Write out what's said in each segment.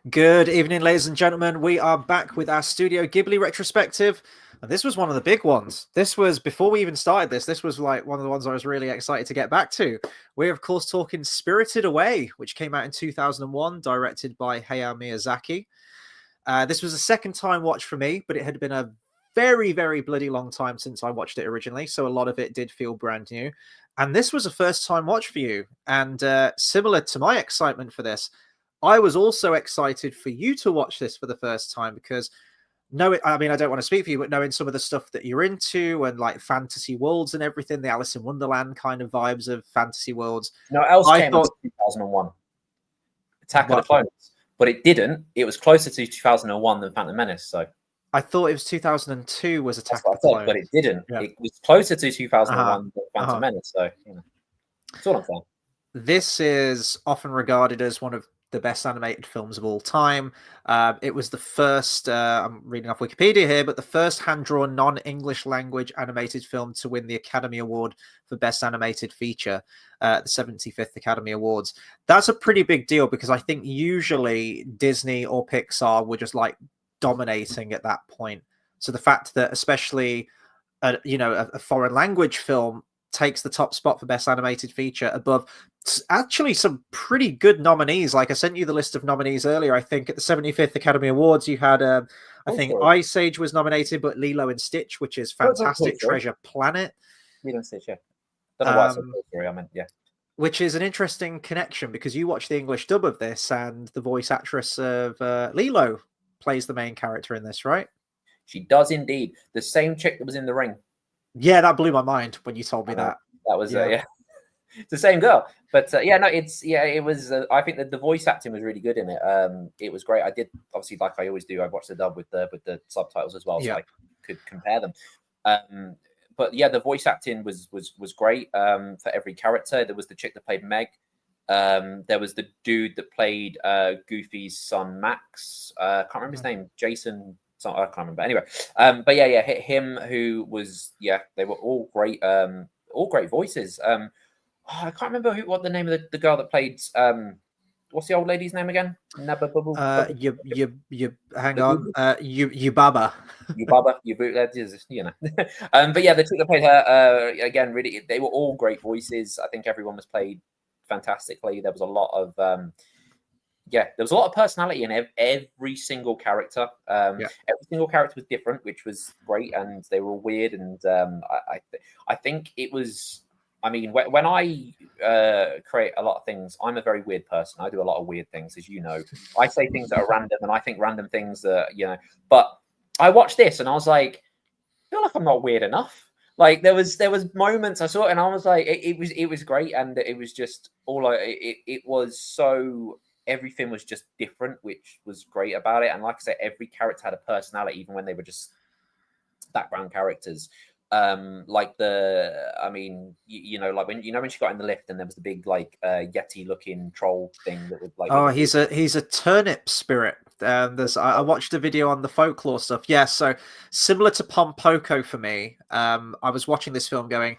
Good evening, ladies and gentlemen. We are back with our Studio Ghibli retrospective. And this was one of the big ones. This was, before we even started this was like one of the ones I was really excited to get back to. We're, of course, talking Spirited Away, which came out in 2001, directed by Hayao Miyazaki. This was a second time watch for me, but it had been a very, very bloody long time since I watched it originally. So a lot of it did feel brand new. And this was a first time watch for you. And similar to my excitement for this, I was also excited for you to watch this for the first time because I mean, I don't want to speak for you, but knowing some of the stuff that you're into and like fantasy worlds and everything, the Alice in Wonderland kind of vibes of fantasy worlds. No, else I came out thought, in 2001, Attack of the what? Clones, but it didn't. It was closer to 2001 than Phantom Menace, so I thought it was 2002 was Attack that's what of I the said, Clones. but it didn't. Yeah. It was closer to 2001 Uh-huh. than Phantom Menace, so that's all I'm saying. This is often regarded as one of the best animated films of all time. It was the first, I'm reading off Wikipedia here, but the first hand-drawn non-English language animated film to win the Academy Award for Best Animated Feature, the 75th Academy Awards. That's a pretty big deal because I think usually Disney or Pixar were just like dominating at that point. So the fact that especially, a foreign language film takes the top spot for Best Animated Feature above actually some pretty good nominees. Like I sent you the list of nominees earlier. I think at the 75th Academy Awards, you had, I think Ice Age was nominated, but Lilo and Stitch, which is fantastic. Treasure Planet. Lilo and Stitch, yeah. Don't know why I said Toy Story, I meant, yeah. Which is an interesting connection because you watch the English dub of this and the voice actress of Lilo plays the main character in this, right? She does indeed. The same chick that was in The Ring. Yeah, that blew my mind when you told me that. That was, yeah. It's the same girl, but it was. I think that the voice acting was really good in it. It was great. I did obviously, like I always do, I watched the dub with the subtitles as well, so I could compare them. But yeah, the voice acting was great. For every character, there was the chick that played Meg. There was the dude that played Goofy's son Max. Can't remember his name. Jason. I can't remember. Anyway, but yeah, him who was they were all great. All great voices. I can't remember what the name of the girl that played. What's the old lady's name again? Hang on. Yubaba. That is, but yeah, the two that played her again, really, they were all great voices. I think everyone was played fantastically. There was a lot of there was a lot of personality in every single character. Every single character was different, which was great, and they were all weird. And I think it was. I mean, when I create a lot of things, I'm a very weird person. I do a lot of weird things, as you know. I say things that are random, and I think random things that But I watched this, and I was like, I feel like I'm not weird enough. Like there was moments I saw it, and I was like, it was great, and it was just it was so. Everything was just different, which was great about it. And like I said, every character had a personality, even when they were just background characters. Like like when when she got in the lift and there was the big like Yeti looking troll thing that would like. He's a turnip spirit. I watched a video on the folklore stuff. Yeah, so similar to Pompoko for me. I was watching this film going,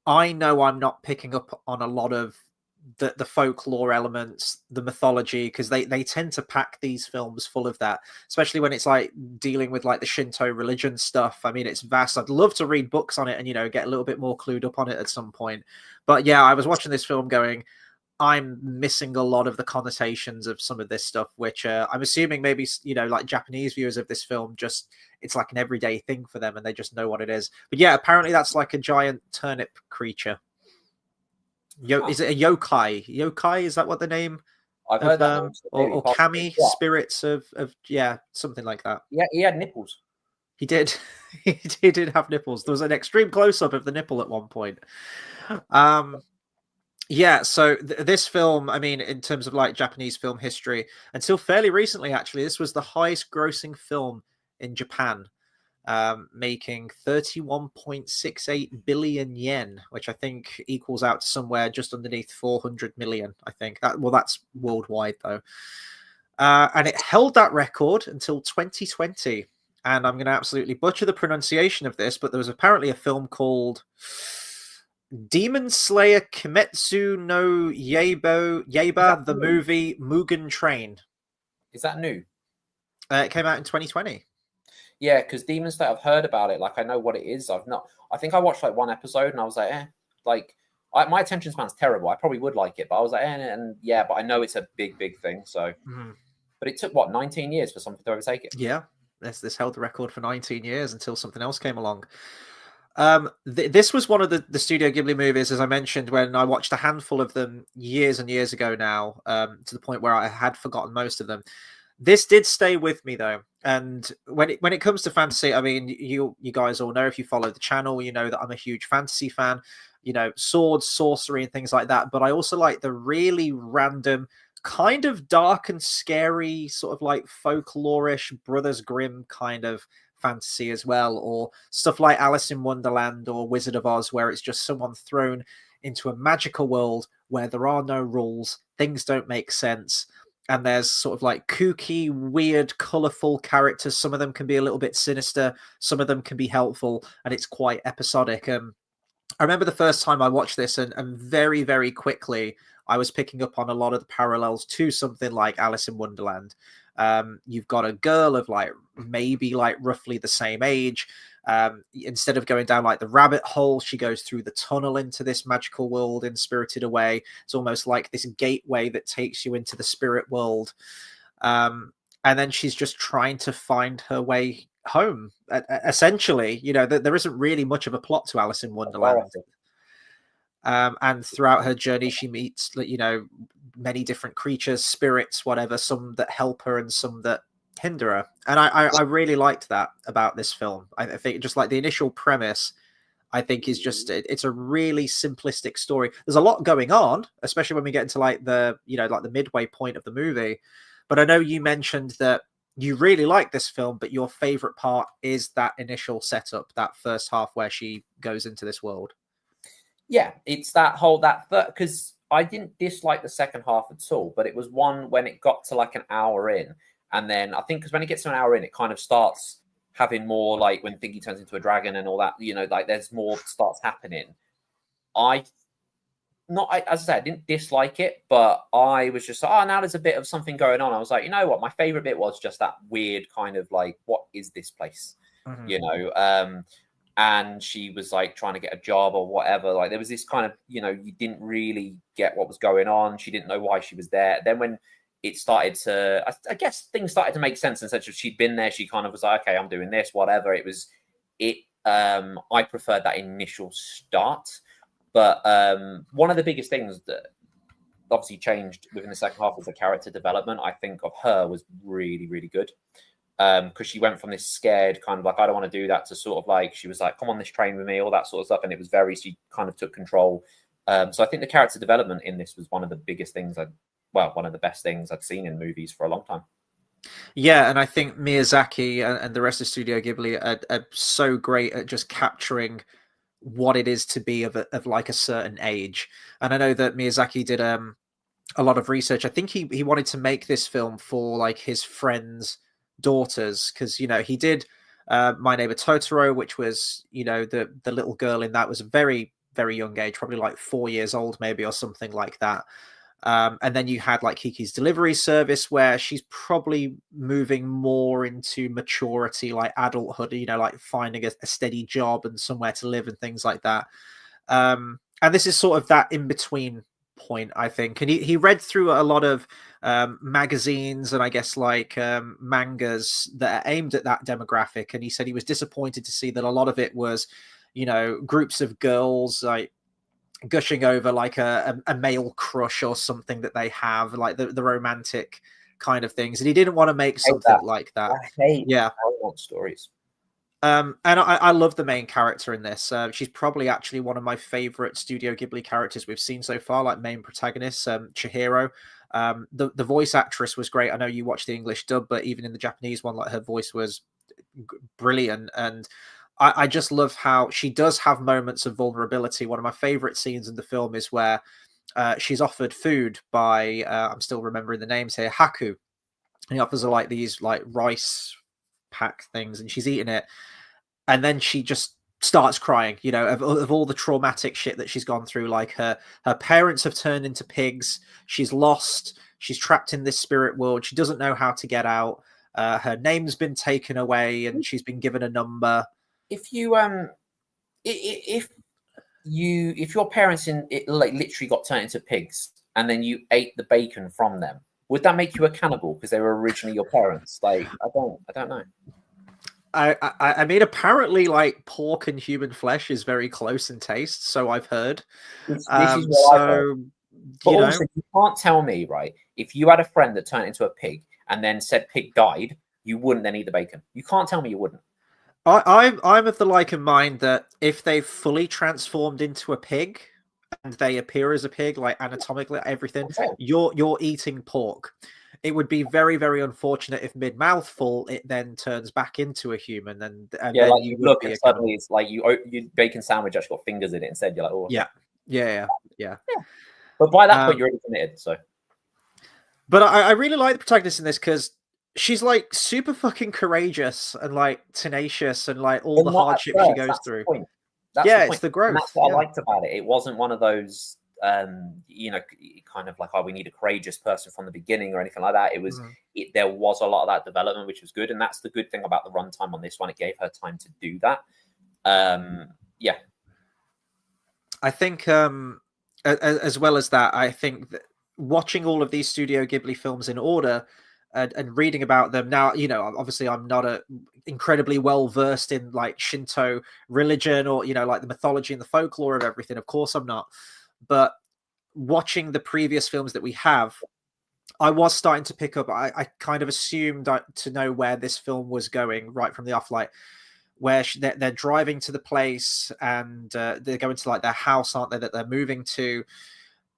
I know I'm not picking up on a lot of the folklore elements, the mythology, because they tend to pack these films full of that, especially when it's like dealing with like the Shinto religion stuff. I mean, it's vast. I'd love to read books on it and get a little bit more clued up on it at some point. But yeah, I was watching this film going, I'm missing a lot of the connotations of some of this stuff, which I'm assuming maybe like Japanese viewers of this film, just it's like an everyday thing for them and they just know what it is. But yeah, apparently that's like a giant turnip creature. Is it a yokai? Yokai, is that what the name? I've heard that. Or kami, spirits of something like that. Yeah, he had nipples. He did. He did have nipples. There was an extreme close-up of the nipple at one point. Yeah, so this film, I mean, in terms of like Japanese film history, until fairly recently, actually, this was the highest grossing film in Japan. Making 31.68 billion yen, which I think equals out to somewhere just underneath 400 million. I think that's worldwide though. And it held that record until 2020. And I'm going to absolutely butcher the pronunciation of this, but there was apparently a film called Demon Slayer Kimetsu no Yaiba, the movie Mugen Train. Is that new? It came out in 2020. Yeah, because Demon Slayer, I've heard about it. Like, I know what it is. I've not. I think I watched like one episode and I was like, like my attention span's terrible. I probably would like it, but I was like, and yeah, but I know it's a big, big thing. So, but it took what 19 years for something to overtake it. Yeah, this held the record for 19 years until something else came along. This was one of the Studio Ghibli movies, as I mentioned, when I watched a handful of them years and years ago now, to the point where I had forgotten most of them. This did stay with me though, and when it comes to fantasy, I mean, you guys all know, if you follow the channel, you know that I'm a huge fantasy fan. You know, swords, sorcery, and things like that. But I also like the really random, kind of dark and scary, sort of like folklorish Brothers Grimm kind of fantasy as well, or stuff like Alice in Wonderland or Wizard of Oz, where it's just someone thrown into a magical world where there are no rules, things don't make sense, and there's sort of like kooky, weird, colorful characters. Some of them can be a little bit sinister, some of them can be helpful, and it's quite episodic. I remember the first time I watched this, and very, very quickly I was picking up on a lot of the parallels to something like Alice in Wonderland. You've got a girl of like maybe like roughly the same age. Instead of going down like the rabbit hole, she goes through the tunnel into this magical world in Spirited Away. It's almost like this gateway that takes you into the spirit world. And then she's just trying to find her way home. Essentially, you know, there isn't really much of a plot to Alice in Wonderland. And throughout her journey, she meets, you know, many different creatures, spirits, whatever, some that help her and some that hinder her. And I really liked that about this film. I think just like the initial premise, I think is just, it's a really simplistic story. There's a lot going on, especially when we get into like the, you know, like the midway point of the movie. But I know you mentioned that you really like this film, but your favorite part is that initial setup, that first half where she goes into this world. Yeah, it's that whole because I didn't dislike the second half at all, but it was one when it got to like an hour in, and then I think because when it gets to an hour in, it kind of starts having more like when Thingy turns into a dragon and all that, you know, like there's more starts happening. As I said, I didn't dislike it, but I was just like, oh, now there's a bit of something going on. I was like, you know what? My favorite bit was just that weird kind of like, what is this place? You know, and she was like trying to get a job or whatever. Like there was this kind of, you know, you didn't really get what was going on. She didn't know why she was there. Then when it started to, I guess things started to make sense. And such as she'd been there, she kind of was like, okay, I'm doing this, whatever. I preferred that initial start. But one of the biggest things that obviously changed within the second half was the character development. I think of her was really, really good. Because she went from this scared kind of like, I don't want to do that, to sort of like, she was like, come on this train with me, all that sort of stuff. And it was she kind of took control. So I think the character development in this was one of the biggest things, one of the best things I'd seen in movies for a long time. Yeah, and I think Miyazaki and the rest of Studio Ghibli are so great at just capturing what it is to be of like a certain age. And I know that Miyazaki did a lot of research. I think he wanted to make this film for like his friends' daughters, because, you know, he did My Neighbor Totoro, which was, you know, the little girl in that was a very, very young age, probably like 4 years old maybe, or something like that. And then you had like Kiki's Delivery Service, where she's probably moving more into maturity, like adulthood, you know, like finding a steady job and somewhere to live and things like that. And this is sort of that in between point, I think. And he read through a lot of magazines and I guess like mangas that are aimed at that demographic. And he said he was disappointed to see that a lot of it was, you know, groups of girls like gushing over like a male crush or something that they have, like the romantic kind of things, and he didn't want to make something like that. I hate stories. And I love the main character in this. She's probably actually one of my favorite Studio Ghibli characters we've seen so far, like main protagonist, Chihiro. The voice actress was great. I know you watched the English dub, but even in the Japanese one, like her voice was brilliant. And I just love how she does have moments of vulnerability. One of my favorite scenes in the film is where she's offered food by, I'm still remembering the names here, Haku. And he offers her like these like rice pack things, and she's eating it. And then she just starts crying, you know, of all the traumatic shit that she's gone through. Like her parents have turned into pigs. She's lost. she's trapped in this spirit world. She doesn't know how to get out. Her name's been taken away, and she's been given a number. If you if your parents like literally got turned into pigs and then you ate the bacon from them, would that make you a cannibal because they were originally your parents? Like, I don't know. I mean, apparently, like pork and human flesh is very close in taste, so I've heard. This is what I've heard. But you also, you can't tell me, right? If you had a friend that turned into a pig and then said pig died, you wouldn't then eat the bacon. You can't tell me you wouldn't. I'm of the like in mind that if they've fully transformed into a pig and they appear as a pig, like anatomically, everything, you're eating pork. It would be very, very unfortunate if mid-mouthful it then turns back into a human, and yeah, then like you look and suddenly it's like you bacon sandwich actually got fingers in it instead. You're like, oh, yeah. But by that point, you're already committed. So, but I really like the protagonist in this because she's like super fucking courageous and like tenacious and like all the hardship she goes through. It's the growth. And that's what I liked about it. It wasn't one of those, kind of like, oh, we need a courageous person from the beginning or anything like that. It was, there was a lot of that development, which was good. And that's the good thing about the runtime on this one. It gave her time to do that. I think, as well as that, I think that watching all of these Studio Ghibli films in order and reading about them now, obviously I'm not incredibly well versed in like Shinto religion or, like the mythology and the folklore of everything. Of course I'm not. But watching the previous films that we have, I was starting to pick up. I kind of assumed to know where this film was going right from the off, like where they're driving to the place and they're going to like their house, aren't they, that they're moving to.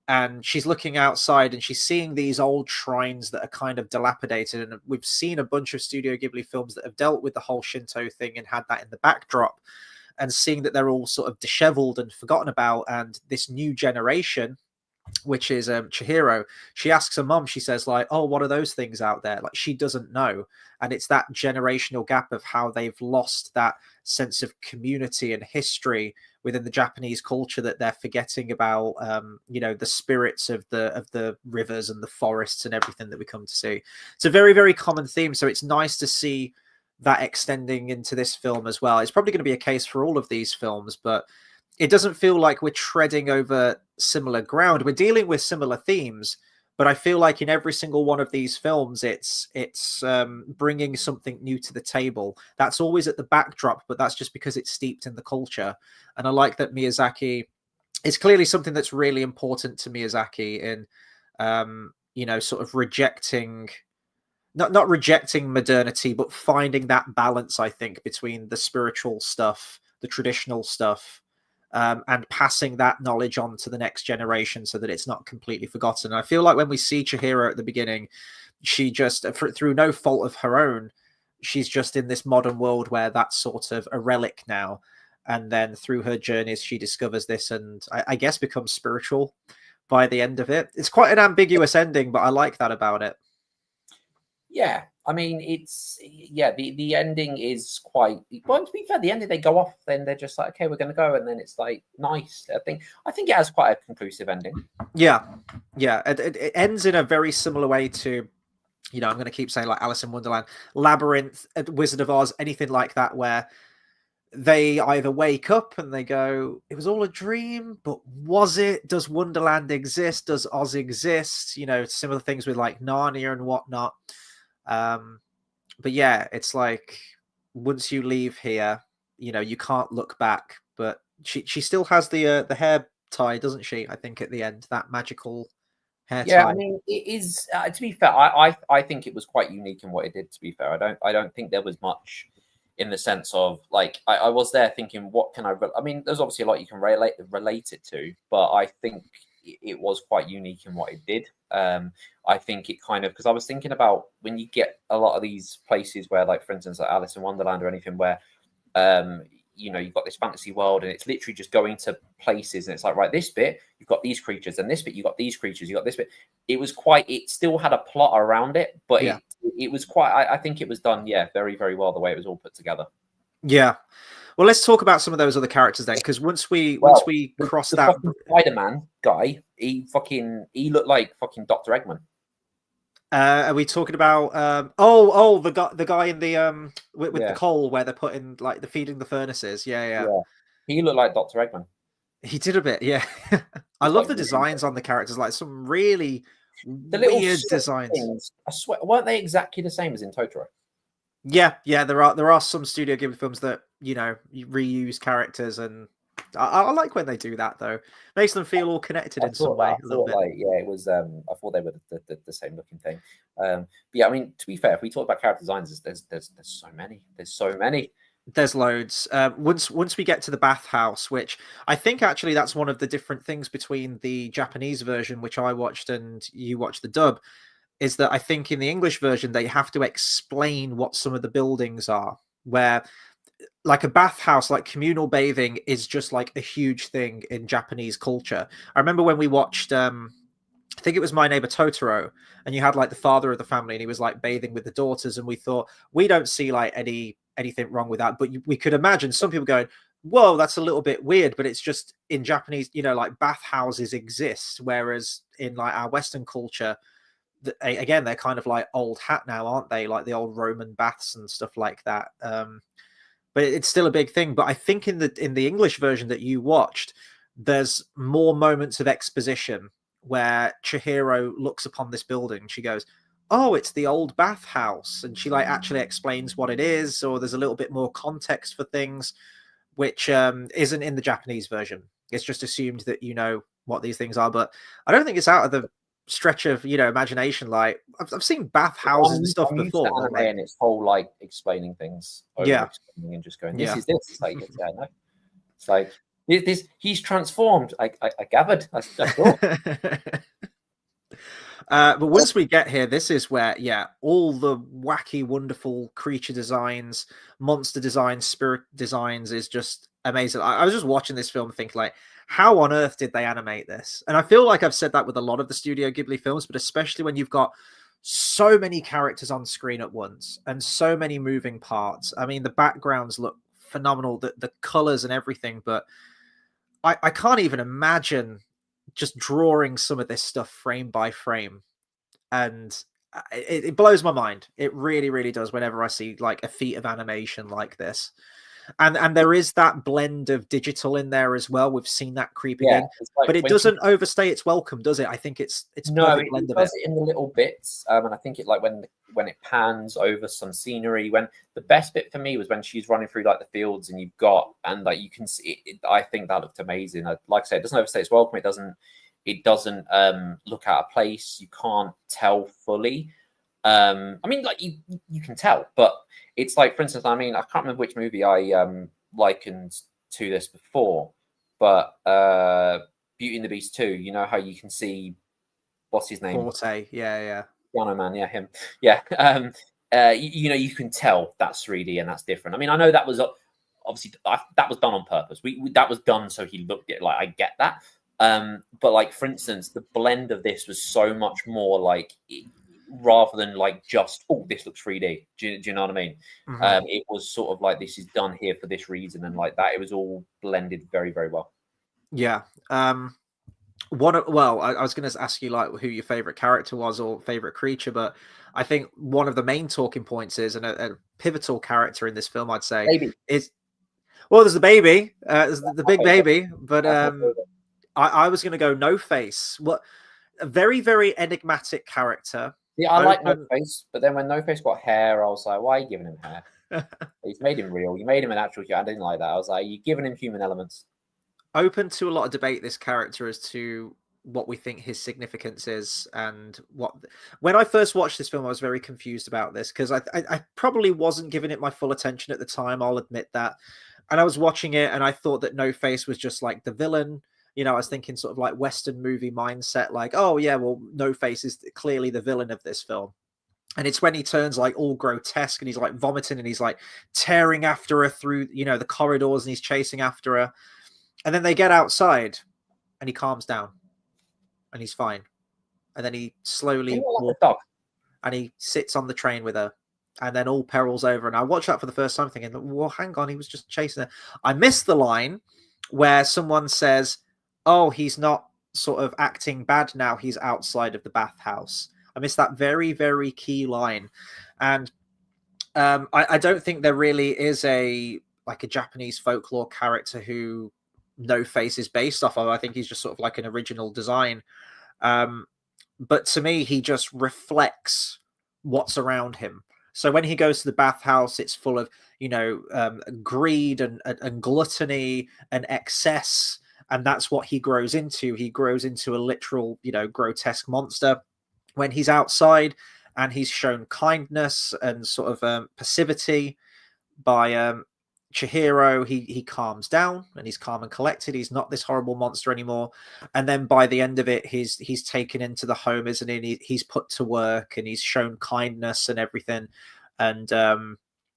And she's looking outside and she's seeing these old shrines that are kind of dilapidated. And we've seen a bunch of Studio Ghibli films that have dealt with the whole Shinto thing and had that in the backdrop, and seeing that they're all sort of disheveled and forgotten about. And this new generation, which is Chihiro, she asks her mom, she says like, oh, what are those things out there? Like, she doesn't know. And it's that generational gap of how they've lost that sense of community and history within the Japanese culture, that they're forgetting about, the spirits of the rivers and the forests and everything that we come to see. It's a very, very common theme. So it's nice to see that extending into this film as well. It's probably going to be a case for all of these films, but it doesn't feel like we're treading over similar ground. We're dealing with similar themes, but I feel like in every single one of these films, it's bringing something new to the table. That's always at the backdrop, but that's just because it's steeped in the culture. And I like that Miyazaki, it's clearly something that's really important to Miyazaki in, sort of rejecting, not rejecting modernity, but finding that balance, I think, between the spiritual stuff, the traditional stuff, and passing that knowledge on to the next generation so that it's not completely forgotten. And I feel like when we see Chihiro at the beginning, she just, through no fault of her own, she's just in this modern world where that's sort of a relic now. And then through her journeys, she discovers this and I guess becomes spiritual by the end of it. It's quite an ambiguous ending, but I like that about it. Yeah, I mean, the ending is quite, well, to be fair, the ending, they go off, then they're just like, okay, we're going to go. And then it's like, nice. I think it has quite a conclusive ending. Yeah. It ends in a very similar way to, I'm going to keep saying like Alice in Wonderland, Labyrinth, Wizard of Oz, anything like that, where they either wake up and they go, it was all a dream, but was it? Does Wonderland exist? Does Oz exist? Similar things with like Narnia and whatnot. But yeah, it's like once you leave here, you can't look back. But she still has the hair tie, doesn't she? I think at the end, that magical hair tie. Yeah, I mean, it is. To be fair, I think it was quite unique in what it did. To be fair, I don't think there was much in the sense of like I was there thinking, what can I? I mean, there's obviously a lot you can relate it to, but I think it was quite unique in what it did. I think it kind of, because I was thinking about when you get a lot of these places where, like, for instance, like Alice in Wonderland or anything where, you've got this fantasy world and it's literally just going to places and it's like, right, this bit, you've got these creatures, and this bit, you've got these creatures, you got this bit. It still had a plot around it, but it was quite, I think it was done, very, very well, the way it was all put together. Yeah. Well, let's talk about some of those other characters then, because once we cross that Spider-Man guy, he looked like fucking Dr. Eggman. Are we talking about the guy in the with the Yeah, coal where they're putting like the feeding the furnaces? Yeah, yeah. yeah. He looked like Dr. Eggman. He did a bit, yeah. I Just love like the really designs on the characters, like some really the little weird sword designs. things. I swear, weren't they exactly the same as in Totoro? Yeah, yeah. There are some Studio Ghibli films that you reuse characters, and I like when they do that though. Makes them feel all connected I in some thought that. way I a little thought bit. like yeah, it was. I thought they were the same looking thing. But yeah, I mean, to be fair, if we talk about character designs, there's so many. There's so many. There's loads. Once we get to the bathhouse, which I think actually that's one of the different things between the Japanese version, which I watched, and you watched the dub, is that I think in the English version they have to explain what some of the buildings are. Where like a bathhouse, like communal bathing, is just like a huge thing in Japanese culture. I remember when we watched I think it was My Neighbor Totoro, and you had like the father of the family, and he was like bathing with the daughters, and we thought we don't see like anything wrong with that, but we could imagine some people going, "Whoa, that's a little bit weird," but it's just in Japanese, like bathhouses exist, whereas in like our Western culture, again, they're kind of like old hat now, aren't they? Like the old Roman baths and stuff like that. But it's still a big thing. But I think in the English version that you watched, there's more moments of exposition where Chihiro looks upon this building. She goes, "Oh, it's the old bathhouse," and she like actually explains what it is, or there's a little bit more context for things, which isn't in the Japanese version. It's just assumed that you know what these things are, but I don't think it's out of the stretch of imagination. Like I've seen bathhouses and stuff I'm used to before. anime Like and its whole like explaining things, over yeah, explaining and just going, "This yeah. is this." It's like, yeah, no. It's like this. He's transformed. I gathered. I saw. But once we get here, this is where, yeah, all the wacky, wonderful creature designs, monster designs, spirit designs is just amazing. I was just watching this film thinking, like, how on earth did they animate this? And I feel like I've said that with a lot of the Studio Ghibli films, but especially when you've got so many characters on screen at once and so many moving parts. I mean, the backgrounds look phenomenal, the colors and everything, but I can't even imagine just drawing some of this stuff frame by frame, and it blows my mind. It really, really does whenever I see like a feat of animation like this. And there is that blend of digital in there as well. We've seen that creeping Yeah, in, it's like but it when she doesn't overstay its welcome, does it? I think it's no, perfect it blend of it. does it in the little bits, and I think it like when it pans over some scenery. When the best bit for me was when she's running through like the fields, and you've got and like you can see. I think that looked amazing. Like I said, it doesn't overstay its welcome. It doesn't look out of place. You can't tell fully. I mean, like you can tell, but it's like, for instance, I mean, I can't remember which movie I likened to this before, but Beauty and the Beast 2, you know how you can see what's his name? Forte, yeah, yeah. Piano Man, yeah, him. Yeah. You can tell that's 3D and that's different. I mean, I know that was obviously that was done on purpose. We that was done so he looked it like I get that. But like for instance, the blend of this was so much more like rather than like just this looks 3D. Do you know what I mean? Mm-hmm. It was sort of like this is done here for this reason and like that. It was all blended very, very well. Yeah. I was going to ask you like who your favorite character was or favorite creature, but I think one of the main talking points is, and a pivotal character in this film, I'd say, Maybe is there's the baby, there's the my big favorite. baby, but That's my favorite. I was going to go No Face. What a very, very enigmatic character. Yeah, I like No Open. Face, but then when No Face got hair, I was like, why are you giving him hair? You've made him real. You made him an actual human. I didn't like that. I was like, you're giving him human elements. Open to a lot of debate, this character, as to what we think his significance is, and what when I first watched this film I was very confused about this, because I probably wasn't giving it my full attention at the time, I'll admit that. And I was watching it and I thought that No Face was just like the villain. I was thinking sort of like Western movie mindset, like, oh yeah, well, No Face is clearly the villain of this film. And it's when he turns like all grotesque and he's like vomiting and he's like tearing after her through the corridors, and he's chasing after her. And then they get outside and he calms down and he's fine. And then he You slowly know, like walks a dog. and he sits on the train with her. And then all perils over. And I watched that for the first time thinking, well, hang on, he was just chasing her. I missed the line where someone says, oh, he's not sort of acting bad now. He's outside of the bathhouse. I miss that very, very key line. And I don't think there really is a Japanese folklore character who No Face is based off of. I think he's just sort of like an original design. But to me, he just reflects what's around him. So when he goes to the bathhouse, it's full of, greed and gluttony and excess. And that's what he grows into. He grows into a literal, grotesque monster. When he's outside and he's shown kindness and sort of passivity by Chihiro, he calms down and he's calm and collected. He's not this horrible monster anymore. And then by the end of it, he's taken into the home, isn't he? He's put to work and he's shown kindness and everything. And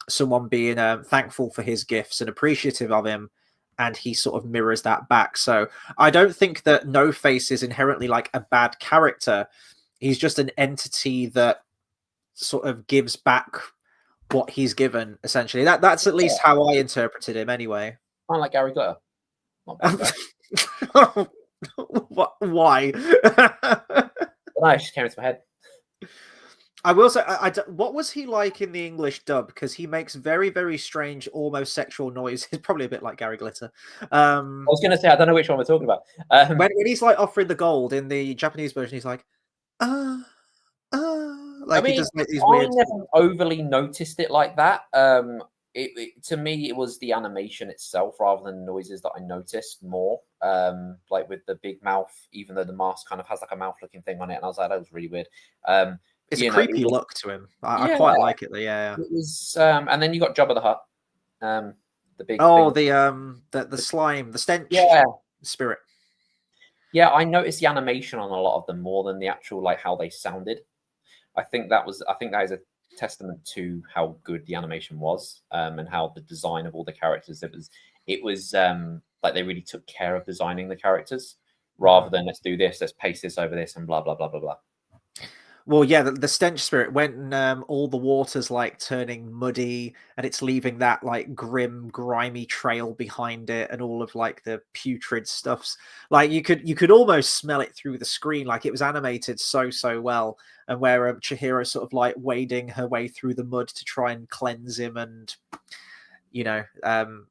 someone being thankful for his gifts and appreciative of him. And he sort of mirrors that back. So I don't think that No Face is inherently like a bad character. He's just an entity that sort of gives back what he's given, essentially. That's at least how I interpreted him anyway. Kind of like Gary Glitter. Why? No, it just came into my head. I will say, what was he like in the English dub? Because he makes very, very strange, almost sexual noises. Probably a bit like Gary Glitter. I was going to say, I don't know which one we're talking about. When he's like offering the gold in the Japanese version, he's like, like, I mean, he does like these I weird... never overly noticed it like that. To me, it was the animation itself rather than noises that I noticed more. Like with the big mouth, even though the mask kind of has like a mouth-looking thing on it, and I was like, that was really weird. It's a creepy look to him. I quite like it. Yeah. It was, and then you got Jabba the Hutt. The big. The slime, the stench. Spirit. Yeah, I noticed the animation on a lot of them more than the actual like how they sounded. I think that is a testament to how good the animation was, and how the design of all the characters. It was like they really took care of designing the characters rather than let's do this, let's paste this over this, and blah blah blah blah blah. Well, yeah, the stench spirit, when all the water's like turning muddy and it's leaving that like grim, grimy trail behind it, and all of like the putrid stuffs, like you could almost smell it through the screen. Like it was animated so well, and where Chihiro sort of like wading her way through the mud to try and cleanse him and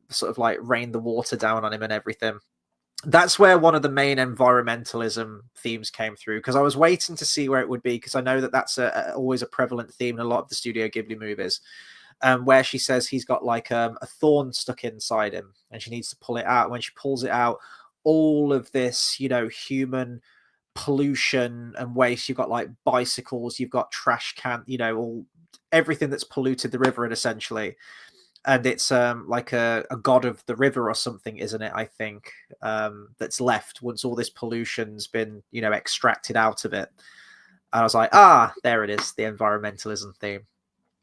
sort of like rain the water down on him and everything. That's where one of the main environmentalism themes came through, because I was waiting to see where it would be, because I know that that's always a prevalent theme in a lot of the Studio Ghibli movies, where she says he's got like a thorn stuck inside him and she needs to pull it out. When she pulls it out, all of this, human pollution and waste, you've got like bicycles, you've got trash can, everything that's polluted the river, and essentially. And it's like a god of the river or something, isn't it? I think that's left once all this pollution's been, extracted out of it. And I was like, there it is, the environmentalism theme.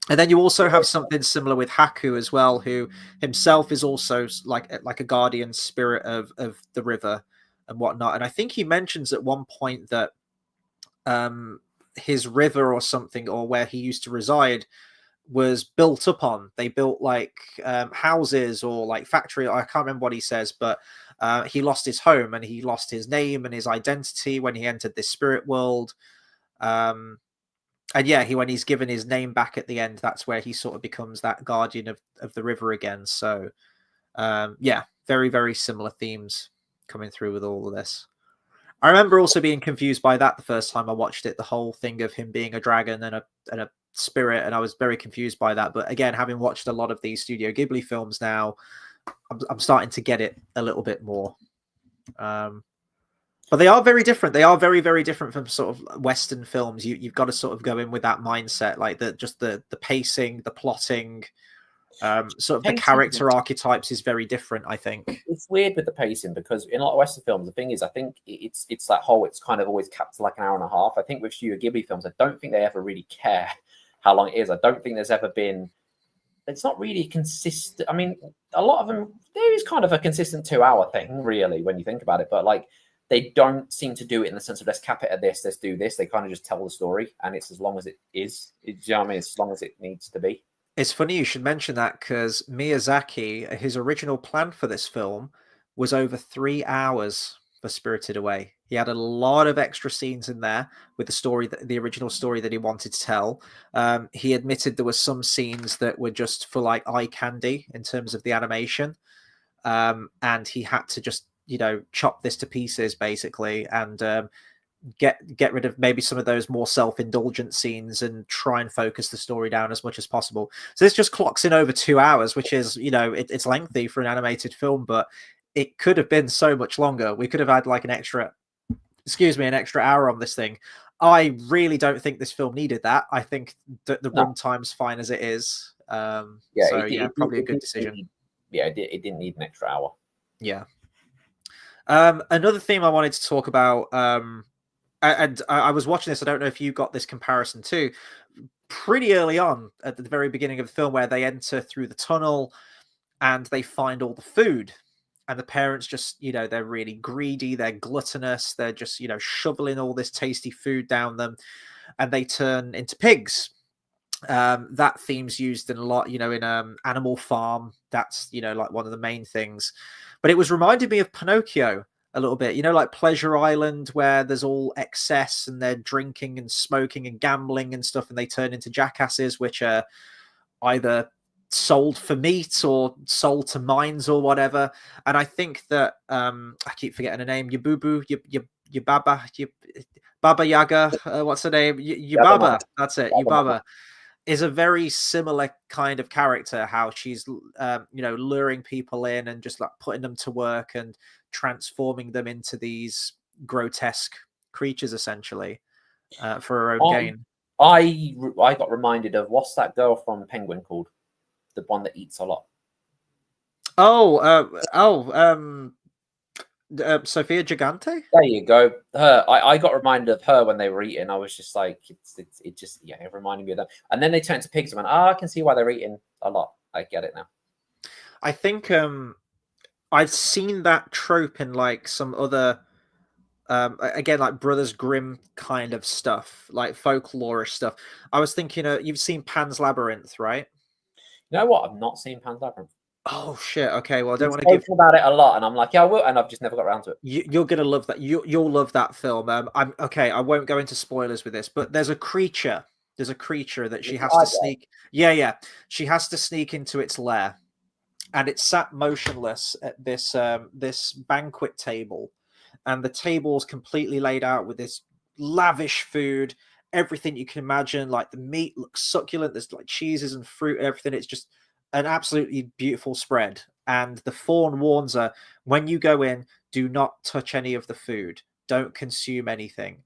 And then you also have something similar with Haku as well, who himself is also like a guardian spirit of the river and whatnot. And I think he mentions at one point that his river or something, or where he used to reside, was built up on. They built like houses or like factory. I can't remember what he says, but he lost his home and he lost his name and his identity when he entered this spirit world. And yeah, when he's given his name back at the end, that's where he sort of becomes that guardian of the river again. So yeah, very, very similar themes coming through with all of this. I remember also being confused by that the first time I watched it, the whole thing of him being a dragon and a spirit, and I was very confused by that. But again, having watched a lot of these Studio Ghibli films now, I'm starting to get it a little bit more. But they are very different. They are very, very different from sort of Western films. You've got to sort of go in with that mindset, like the pacing, the plotting, sort of the character archetypes is very different, I think. It's weird with the pacing, because in a lot of Western films, the thing is, I think it's that whole, it's kind of always capped to like an hour and a half. I think with Studio Ghibli films, I don't think they ever really care how long it is. I don't think there's ever been, it's not really consistent. I mean, a lot of them, there is kind of a consistent 2-hour thing, really, when you think about it. But like, they don't seem to do it in the sense of let's cap it at this, let's do this. They kind of just tell the story, and it's as long as it is. You know what I mean? It's as long as it needs to be. It's funny you should mention that, because Miyazaki, his original plan for this film was over 3 hours for Spirited Away. He had a lot of extra scenes in there with the story, the original story that he wanted to tell. He admitted there were some scenes that were just for like eye candy in terms of the animation, and he had to just chop this to pieces basically, and get rid of maybe some of those more self-indulgent scenes and try and focus the story down as much as possible. So this just clocks in over 2 hours, which is it's lengthy for an animated film, but it could have been so much longer. We could have had like an extra hour on this thing. I really don't think this film needed that. I think that the runtime's fine as it is. Probably a good decision. It didn't need an extra hour. Yeah. Another theme I wanted to talk about, and I was watching this. I don't know if you got this comparison too. Pretty early on, at the very beginning of the film, where they enter through the tunnel and they find all the food, and the parents just, they're really greedy, they're gluttonous, they're just, shoveling all this tasty food down them, and they turn into pigs. That theme's used in a lot, in Animal Farm. That's, like one of the main things. But it was reminding me of Pinocchio a little bit, like Pleasure Island, where there's all excess and they're drinking and smoking and gambling and stuff, and they turn into jackasses, which are either sold for meat or sold to mines or whatever. And I think that I keep forgetting her name, Yabubu, Baba Yaga, what's her name? Yubaba, that's it, Yubaba is a very similar kind of character, how she's luring people in and just like putting them to work and transforming them into these grotesque creatures essentially for her own gain. I got reminded of, what's that girl from Penguin called, the one that eats a lot? Sophia Gigante. There you go. Her. I got reminded of her when they were eating. I was just like, it reminded me of them. And then they turned to pigs and went, I can see why they're eating a lot. I get it now. I think I've seen that trope in like some other again, like Brothers Grimm kind of stuff, like folklorish stuff. I was thinking, you've seen Pan's Labyrinth, right? You know what? I've not seen Pan's Labyrinth. Oh shit! Okay, well, I don't want to give about it a lot, and I'm like, yeah, I will, and I've just never got around to it. You're gonna love that. You'll love that film. I'm okay. I won't go into spoilers with this, but there's a creature. There's a creature that she has to sneak. Yeah. She has to sneak into its lair, and it's sat motionless at this this banquet table, and the table's completely laid out with this lavish food, everything you can imagine. Like the meat looks succulent. There's like cheeses and fruit and everything. It's just an absolutely beautiful spread. And the fawn warns her, when you go in, do not touch any of the food. Don't consume anything.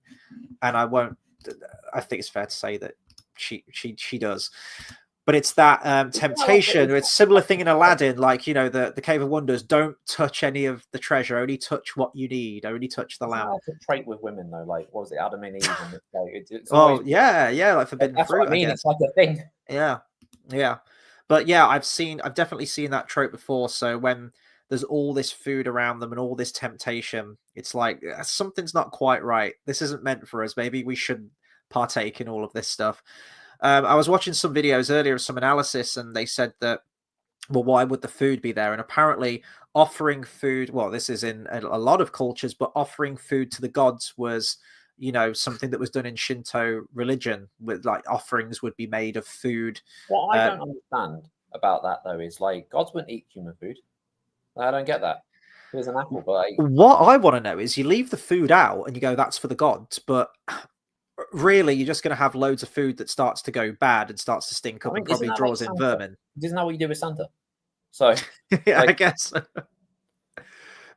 And I think it's fair to say that she does. But it's that temptation. It's a similar thing in Aladdin, like, the Cave of Wonders. Don't touch any of the treasure. Only touch what you need. Only touch the lamp. It's a trait with women, though. Like, what was it, Adam and Eve? And it's always... like forbidden that's fruit. What I mean, it's like a thing. Yeah. But yeah, I've definitely seen that trope before. So when there's all this food around them and all this temptation, it's like something's not quite right. This isn't meant for us. Maybe we should partake in all of this stuff. I was watching some videos earlier, some analysis, and they said that, well, why would the food be there? And apparently offering food, well, this is in a lot of cultures, but offering food to the gods was, something that was done in Shinto religion, with like offerings would be made of food. What I don't understand about that, though, is like gods wouldn't eat human food. I don't get that. Here's an apple, but what I want to know is, you leave the food out and you go, that's for the gods, but really you're just going to have loads of food that starts to go bad and starts to stink up and probably draws in vermin. Isn't that what you do with Santa? So yeah, I guess.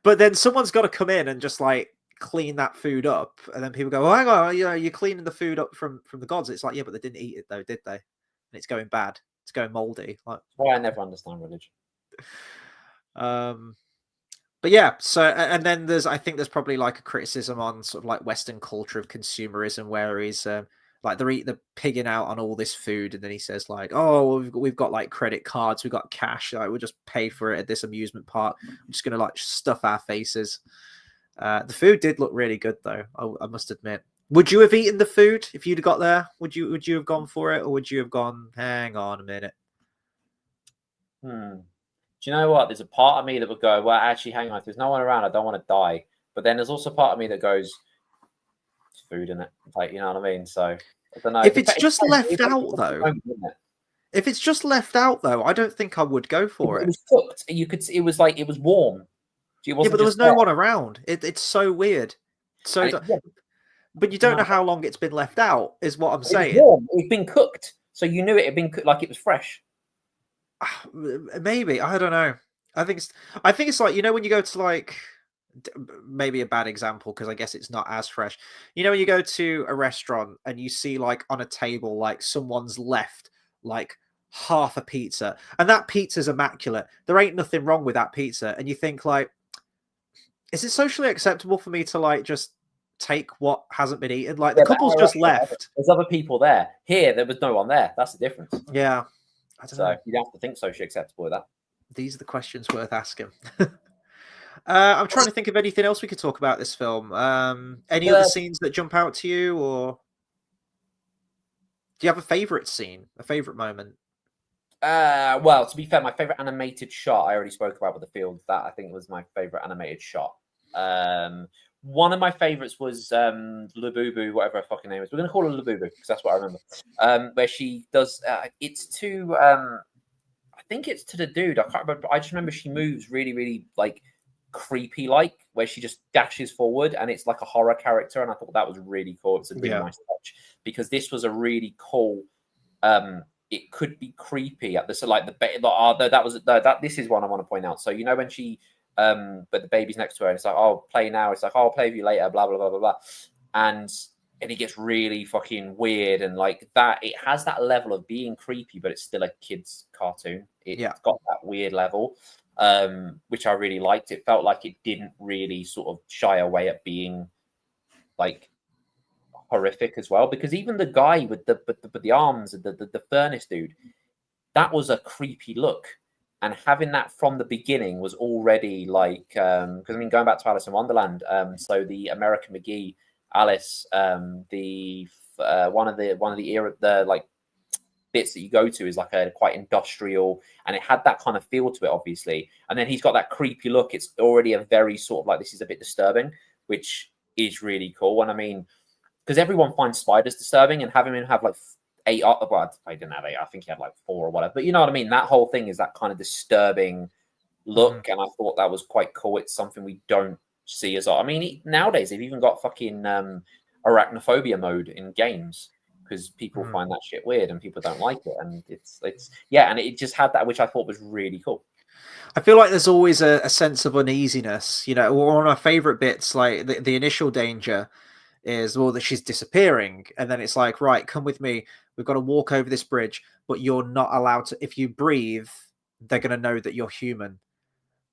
But then someone's got to come in and just like clean that food up, and then people go, oh, hang on, you're cleaning the food up from the gods. It's like, yeah, but they didn't eat it though, did they? And it's going bad, it's going moldy. Like, why I never understand religion. But yeah, so, and then I think there's probably like a criticism on sort of like Western culture of consumerism, where he's like they're pigging out on all this food, and then he says like, oh, we've got like credit cards, we've got cash, like we'll just pay for it at this amusement park. I'm just gonna like stuff our faces. The food did look really good though, I must admit. Would you have eaten the food if you'd got there? Would you have gone for it, or would you have gone, hang on a minute? Do you know what? There's a part of me that would go, well, actually, hang on, if there's no one around, I don't want to die. But then there's also part of me that goes, it's food in it, like, you know what I mean? So I don't know. If it's just left out though, I don't think I would go for It it. was cooked. You could. It was like it was warm. It wasn't Yeah, but there was just no one around. It's so weird. So, but you don't know how long it's been left out, is what I'm saying. It was warm. It'd been cooked, so you knew it had been cooked, like it was fresh. Maybe, I don't know. I think it's like, you know, when you go to like, maybe a bad example because I guess it's not as fresh. You know, when you go to a restaurant and you see like on a table like someone's left like half a pizza and that pizza's immaculate. There ain't nothing wrong with that pizza, and you think like, is it socially acceptable for me to like just take what hasn't been eaten? Like the couple's just left. There's other people there. Here, there was no one there. That's the difference. Yeah. So you don't have to think socially acceptable with that. These are the questions worth asking. I'm trying to think of anything else we could talk about this film. Any other scenes that jump out to you, or do you have a favorite scene, a favorite moment? Well, to be fair, my favorite animated shot I already spoke about with the field. That I think was my favorite animated shot. One of my favorites was Labubu, whatever her fucking name is. We're gonna call her Labubu because that's what I remember. Where she does, it's to, I think it's to the dude. I can't remember. I just remember she moves really, really like creepy, like where she just dashes forward, and it's like a horror character. And I thought that was really cool. It's a really nice touch because this was a really cool. It could be creepy at the so like this is one I want to point out. So you know when she but the baby's next to her and it's like, oh, play now. It's like, oh, I'll play with you later, blah blah blah blah blah. And it gets really fucking weird and like that. It has that level of being creepy, but it's still a kid's cartoon. It's got that weird level, which I really liked. It felt like it didn't really sort of shy away at being like horrific as well, because even the guy with the arms, the furnace dude, that was a creepy look, and having that from the beginning was already like because I mean going back to Alice in Wonderland, so the American McGee Alice, the one of the era the like bits that you go to is like a quite industrial, and it had that kind of feel to it obviously, and then he's got that creepy look. It's already a very sort of like, this is a bit disturbing, which is really cool. And I mean, because everyone finds spiders disturbing, and having him have like 8, well, I didn't have 8, I think he had like 4 or whatever, but you know what I mean, that whole thing is that kind of disturbing look, and I thought that was quite cool. It's something we don't see as I mean, nowadays they've even got fucking arachnophobia mode in games because people find that shit weird and people don't like it, and it's and it just had that, which I thought was really cool. I feel like there's always a sense of uneasiness, you know. One of my favorite bits, like the initial danger is, well, that she's disappearing, and then it's like, right, come with me, we've got to walk over this bridge, but you're not allowed to, if you breathe, they're going to know that you're human.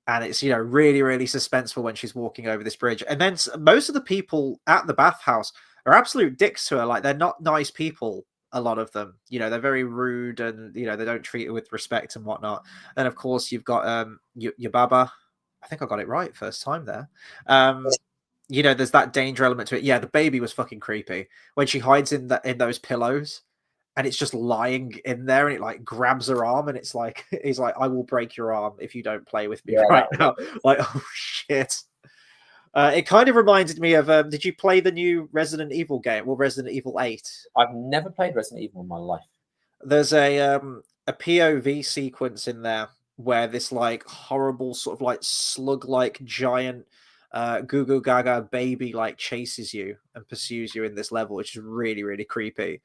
And it's, you know, really, really suspenseful when she's walking over this bridge. And then most of the people at the bathhouse are absolute dicks to her. Like, they're not nice people, a lot of them. You know, they're very rude, and, you know, they don't treat her with respect and whatnot. And of course, you've got your Baba. I think I got it right first time there. You know, there's that danger element to it. Yeah, the baby was fucking creepy when she hides in those pillows, and it's just lying in there, and it like grabs her arm, and it's like, he's like, I will break your arm if you don't play with me right now. Like, oh shit. It kind of reminded me of did you play the new Resident Evil game? Well, Resident Evil 8. I've never played Resident Evil in my life. There's a POV sequence in there where this like horrible sort of like slug-like giant goo goo gaga baby like chases you and pursues you in this level, which is really, really creepy.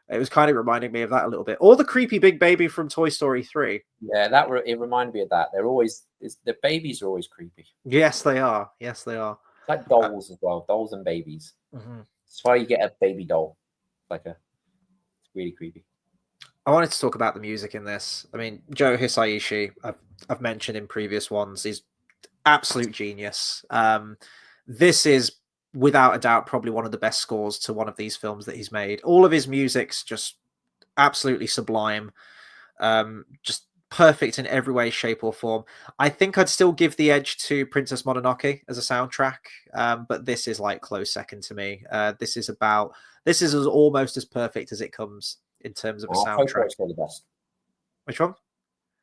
It was kind of reminding me of that a little bit, or the creepy big baby from Toy Story 3. Yeah, it reminded me of that. The babies are always creepy. Yes, they are. Yes, they are. It's like dolls as well, dolls and babies. That's why you get a baby doll. It's really creepy. I wanted to talk about the music in this. I mean, Joe Hisaishi, I've mentioned in previous ones, he's absolute genius. This is without a doubt probably one of the best scores to one of these films that he's made. All of his music's just absolutely sublime, just perfect in every way, shape, or form. I think I'd still give the edge to Princess Mononoke as a soundtrack, but this is like close second to me. This is almost as perfect as it comes in terms of a soundtrack. Totoro's the best. Which one?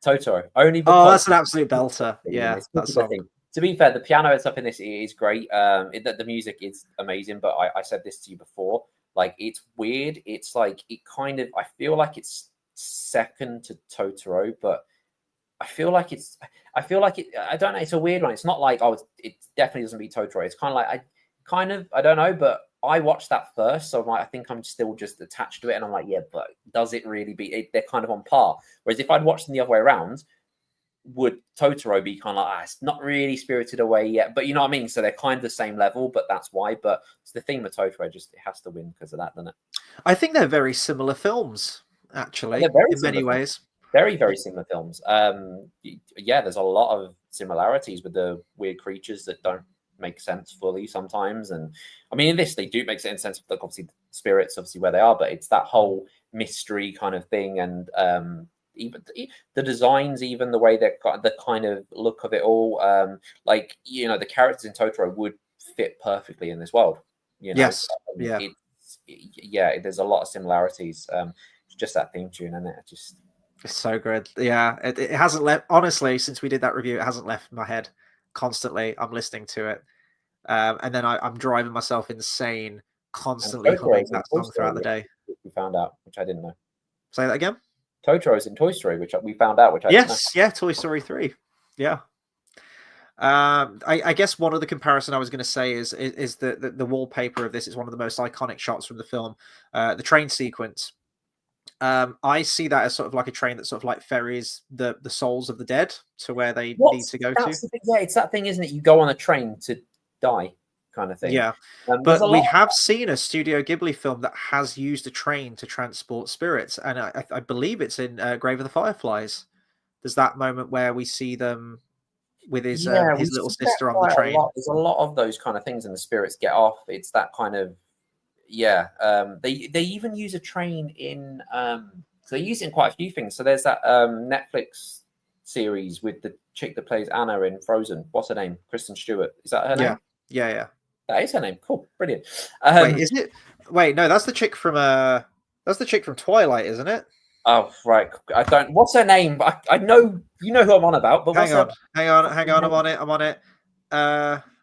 Totoro. Only because that's an absolute belter. Yeah, that song. to be fair, the piano and stuff in this is great. The music is amazing, but I said this to you before. Like, it's weird. It's like I feel like it's second to Totoro, but I feel like it. I don't know. It's a weird one. It's not like, oh, it definitely doesn't beat Totoro. It's kind of like I don't know, but I watched that first, so I think I'm still just attached to it, and I'm like, yeah, but does it really beat it? They're kind of on par. Whereas if I'd watched them the other way around, would Totoro be kind of like, it's not really Spirited Away yet, but you know what I mean? So they're kind of the same level, but that's why. But it's the theme of Totoro, just it has to win because of that, doesn't it? I think they're very similar films, actually, They're very in many similar ways. Very, very similar films. Yeah, there's a lot of similarities with the weird creatures that don't make sense fully sometimes. And I mean, in this, they do make sense. Like, obviously, spirits, obviously, where they are, but it's that whole mystery kind of thing. And even the designs, even the way they're the kind of look of it all, like, you know, the characters in Totoro would fit perfectly in this world. You know, Yes, yeah, yeah. There's a lot of similarities. It's just that theme tune, and it just. it's so good. Yeah, it hasn't left. Honestly, since we did that review, it hasn't left my head. Constantly, I'm listening to it, and then I'm driving myself insane, constantly humming that song throughout the day. We found out, which I didn't know. Say that again. Totoro's in Toy Story, which we found out, which I didn't know. Yeah, Toy Story 3. Yeah. I guess one of the comparison I was going to say is the wallpaper of this is one of the most iconic shots from the film, the train sequence. I see that as sort of like a train that sort of like ferries the souls of the dead to where they need to go to. Yeah, it's that thing, isn't it? You go on a train to die, kind of thing. Yeah, but we have seen a Studio Ghibli film that has used a train to transport spirits, and I believe it's in Grave of the Fireflies. There's that moment where we see them with his little sister on the train. There's a lot of those kind of things, and the spirits get off. It's that kind of. Yeah, they even use a train in. So they use it in quite a few things. So there's that Netflix series with the chick that plays Anna in Frozen. What's her name? Kristen Stewart. Is that her name? Yeah. That is her name. Cool, brilliant. Wait, is it? Wait, no, that's the chick from Twilight, isn't it? Oh, right. I don't. What's her name? I know you know who I'm on about. But hang on. I'm on it.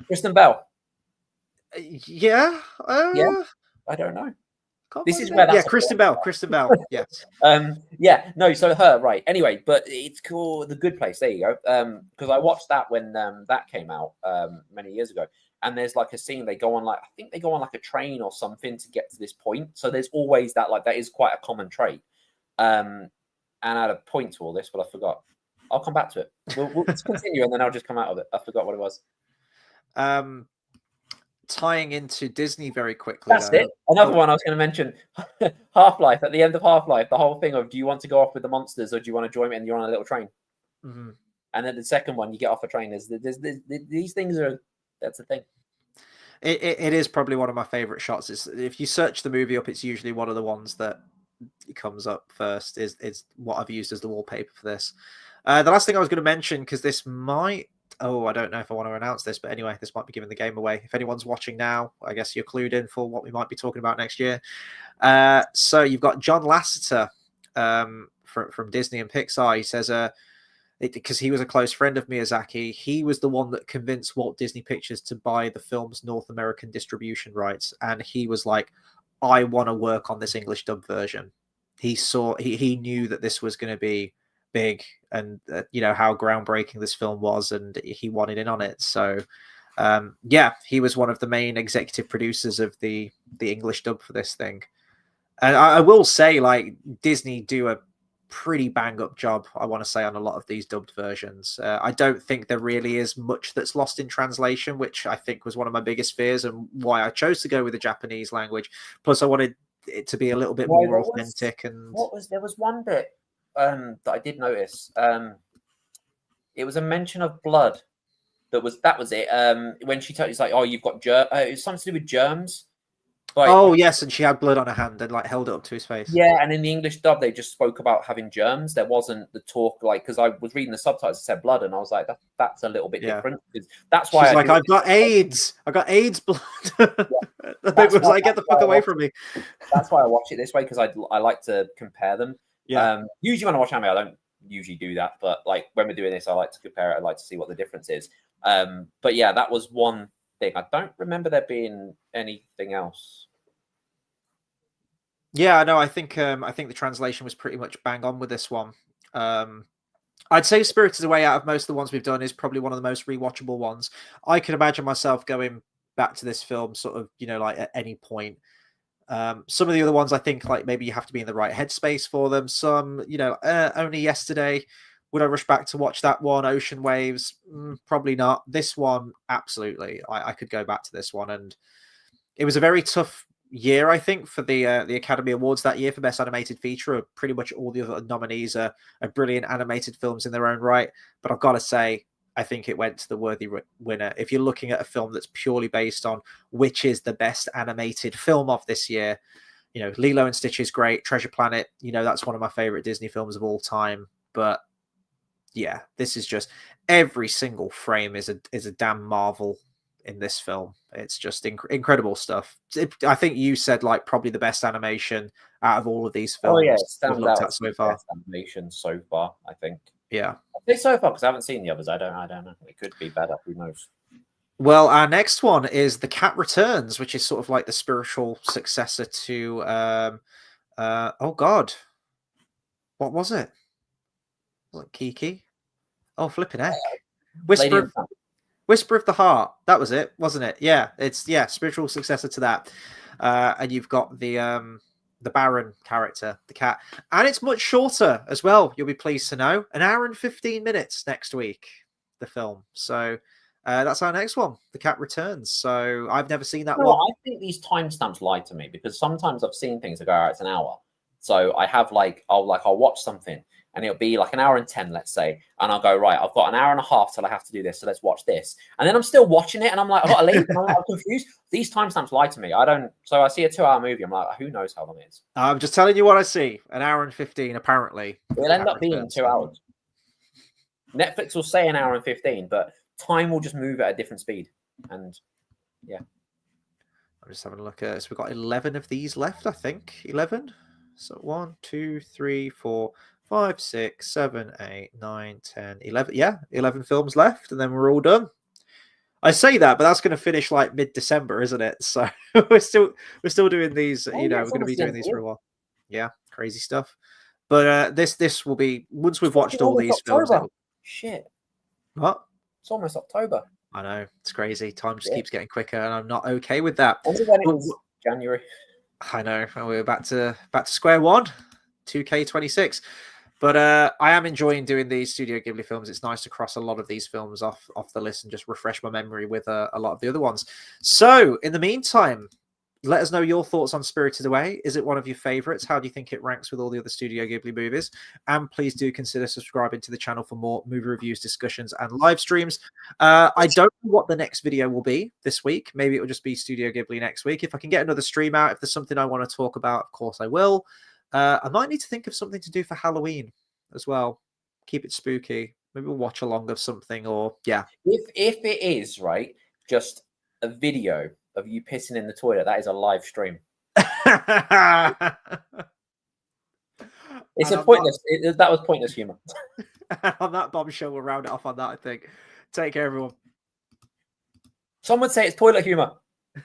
Kristen Bell. Yeah. Yeah. I don't know. This is where that's Kristen Bell. Yes. Yeah. No. So her, right. Anyway, but it's called The Good Place. There you go. Because I watched that when that came out many years ago. And there's like a scene I think they go on like a train or something to get to this point. So there's always that, like, that is quite a common trait. And I had a point to all this, but I forgot. I'll come back to it. We'll continue, and then I'll just come out of it. I forgot what it was. Tying into Disney very quickly. That's it. Another one I was going to mention. Half-Life. At the end of Half-Life, the whole thing of, do you want to go off with the monsters or do you want to join me and you're on a little train? Mm-hmm. And then the second one, you get off a train. There's these things are. That's the thing. It is probably one of my favorite shots. If you search the movie up, it's usually one of the ones that comes up first. Is what I've used as the wallpaper for this. The last thing I was going to mention, because this might. Oh, I don't know if I want to announce this, but anyway, this might be giving the game away. If anyone's watching now, I guess you're clued in for what we might be talking about next year. So you've got John Lasseter from Disney and Pixar. He says, because he was a close friend of Miyazaki, he was the one that convinced Walt Disney Pictures to buy the film's North American distribution rights. And he was like, I want to work on this English dub version. He knew that this was going to be big and how groundbreaking this film was, and he wanted in on it. So he was one of the main executive producers of the English dub for this thing. And I will say, like, Disney do a pretty bang up job, I want to say, on a lot of these dubbed versions. I don't think there really is much that's lost in translation, which I think was one of my biggest fears and why I chose to go with the Japanese language. Plus I wanted it to be a little bit more authentic. There was one bit that I did notice. It was a mention of blood. That was it. When she told, it's like, oh, you've got it was something to do with germs. Like, yes, and she had blood on her hand and like held it up to his face. Yeah, and in the English dub, they just spoke about having germs. There wasn't the talk, like, because I was reading the subtitles, it said blood, and I was like, that's a little bit different. That's why I've got AIDS. I got AIDS blood. It was like, get the fuck away from me. That's why I watch it this way, because I like to compare them. Yeah. Usually when I watch anime, I don't usually do that, but like when we're doing this, I like to compare it. I like to see what the difference is. But yeah, that was one thing. I don't remember there being anything else. Yeah, no, I think the translation was pretty much bang on with this one. I'd say Spirited Away, out of most of the ones we've done, is probably one of the most rewatchable ones. I could imagine myself going back to this film sort of, like at any point. Some of the other ones, I think, like maybe you have to be in the right headspace for them. Some, Only Yesterday. Would I rush back to watch that one? Ocean Waves? Probably not. This one, absolutely. I could go back to this one. And it was a very tough year, I think, for the Academy Awards that year for Best Animated Feature. Pretty much all the other nominees are brilliant animated films in their own right. But I've got to say, I think it went to the worthy winner. If you're looking at a film that's purely based on which is the best animated film of this year, Lilo and Stitch is great. Treasure Planet, that's one of my favorite Disney films of all time. But yeah, this is just every single frame is a damn marvel in this film. It's just incredible stuff. I think you said like probably the best animation out of all of these films we've looked at so far. Best animation so far, I think. Yeah, I think so far because I haven't seen the others. I don't know. It could be better. Who knows? Well, our next one is The Cat Returns, which is sort of like the spiritual successor to oh god, what was it? Was it Kiki? Oh, flipping heck! Whisper of the Heart. That was it, wasn't it? Yeah, it's spiritual successor to that. And you've got the Baron character, the cat, and it's much shorter as well. You'll be pleased to know, 1 hour and 15 minutes next week. The film. So that's our next one. The Cat Returns. So I've never seen that one. I think these timestamps lie to me because sometimes I've seen things that go, it's an hour. So I have I'll watch something. And it'll be like 1 hour and 10, let's say. And I'll go, right, I've got 1 hour and a half till I have to do this. So let's watch this. And then I'm still watching it. And I'm like, I've got to leave. And I'm confused. These timestamps lie to me. So I see a 2-hour movie. I'm like, who knows how long it is? I'm just telling you what I see. 1 hour and 15, apparently. It'll end up being 2 hours. Netflix will say 1 hour and 15, but time will just move at a different speed. And yeah. I'm just having a look at it. So we've got 11 of these left, I think. 11. So 1, 2, 3, 4, 5, 6, 7, 8, 9, 10, 11. Yeah, 11 films left, and then we're all done. I say that, but that's going to finish like mid-December, isn't it? So we're still doing these. We're going to be doing these for a while. Yeah, crazy stuff. But this will be once we've watched all these films. Shit. What? It's almost October. I know, it's crazy. Time just keeps getting quicker, and I'm not okay with that. When it was January. I know, and we're back to square one. 2K26. But I am enjoying doing these Studio Ghibli films. It's nice to cross a lot of these films off the list and just refresh my memory with a lot of the other ones. So, in the meantime, let us know your thoughts on Spirited Away. Is it one of your favorites? How do you think it ranks with all the other Studio Ghibli movies? And please do consider subscribing to the channel for more movie reviews, discussions, and live streams. I don't know what the next video will be this week. Maybe it will just be Studio Ghibli next week. If I can get another stream out, if there's something I want to talk about, of course I will. I might need to think of something to do for Halloween as well. Keep it spooky. Maybe we'll watch along of something, or yeah. If it is right, just a video of you pissing in the toilet, that is a live stream. It's a pointless. That was pointless humor. On that bombshell, we'll round it off on that. I think. Take care, everyone. Some would say it's toilet humor.